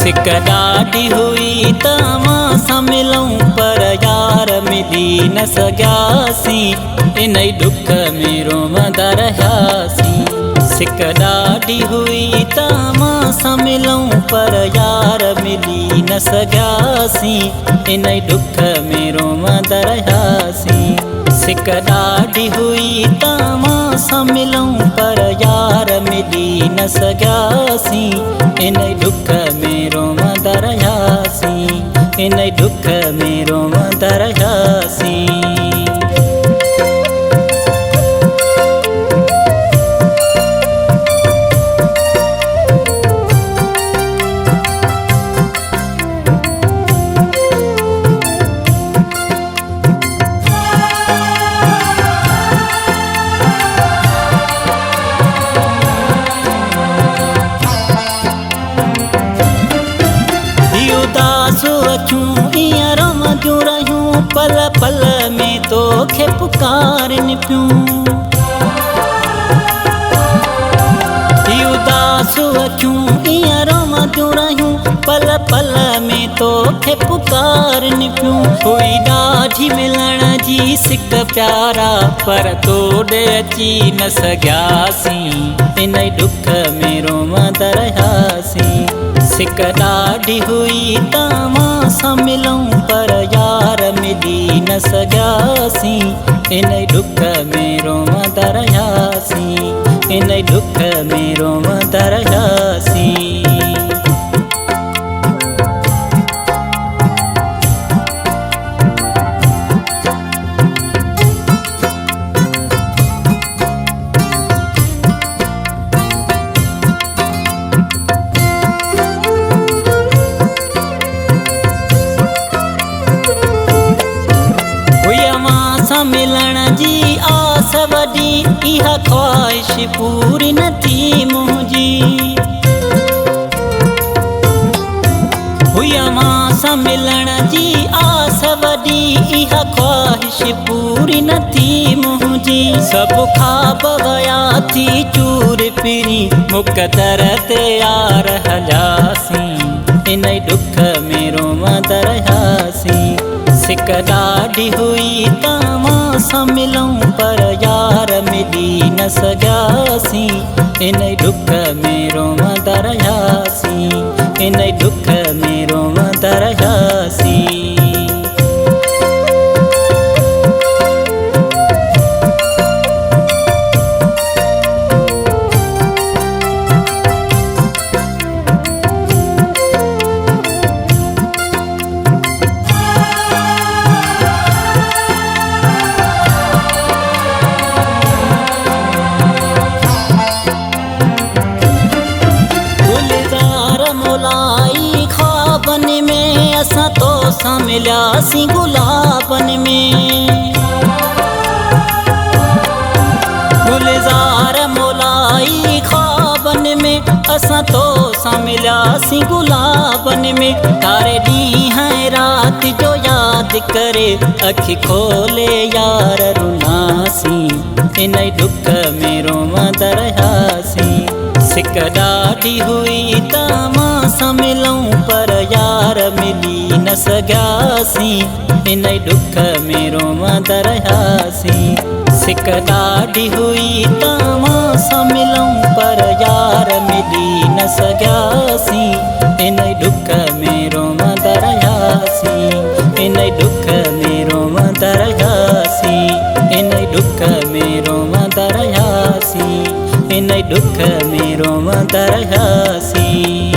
सिक ॾाढी हुई त मां सां मिलूं पर यार मिली न सघियासीं, इन ई ॾुख में रोवंदा रहियासीं। सिक ॾाढी हुई त मां सां मिलूं पर यार मिली न सघियासीं, इन ई ॾुख में रोवंदा रहियासीं। सिक ॾाढी हुई त मां सां मिलूं पर यार मिली न सघियासीं, इन ई ॾुख में रोवंदा रहियासीं, इन ई ॾुख में रोवंदा रहियासीं। ईअं रमंदियूं रहियूं पल पल में तोखे पुकारनि पियूं, उदास अखियूं ईअं रमंदियूं रहियूं पल पल में तोखे पुकारनि पियूं। हुई ॾाढी मिलण जी सिक प्यारा पर तोॾे अची न सघियासीं, इन ई ॾुख में रोवंदा रहियासीं। सिक ॾाढी हुई त मां सां मिलूं पर यार मिली न सघियासीं, इन ई ॾुख में रोवंदा रहियासीं, इन ई ॾुख में रोवंदा रहियासीं। मिलण जी आस वॾी इहा ख्वाहिश पूरी न थी मुंहिंजी, हुई मां सां मिलण जी आस वॾी इहा ख्वाहिश पूरी न थी मुंहिंजी। सभु ख्वाब वया थी चूर फिरी मुक़दर ते यार हलियासीं, इन ई ॾुख में रोवंदा रहियासीं। सिक ॾाढी हुई त मां सां मिलूं पर यार मिली न सघियासीं, इन ई ॾुख में रोवंदा रहियासीं, इन ई ॾुख में रोवंदा रहियासीं। ख्वाबन में असां तो सां मिलियासीं गुलाबन में, गुलज़ार मोलाई ख्वाबन में असां तो सां मिलियासीं गुलाबन में। तारे ॾींहं रात जो यादि करे अखि खोले यार रुनासीं, इन ई ॾुख में रोवंदा रहियासीं। सिक ॾाढी हुई त मां सां मिलूं पर यार मिली न सघियासीं, इन ई ॾुख में रोवंदा रहियासीं। सिक ॾाढी हुई त मां सां मिलूं पर यार मिली न सघियासीं, इन ई ॾुख में रोवंदा रहियासीं, इन ई ॾुख में रोवंदा रहियासीं, इन ई ॾुख में रोवंदा रहियासीं, इन ई ॾुख में रोवंदा रहियासीं।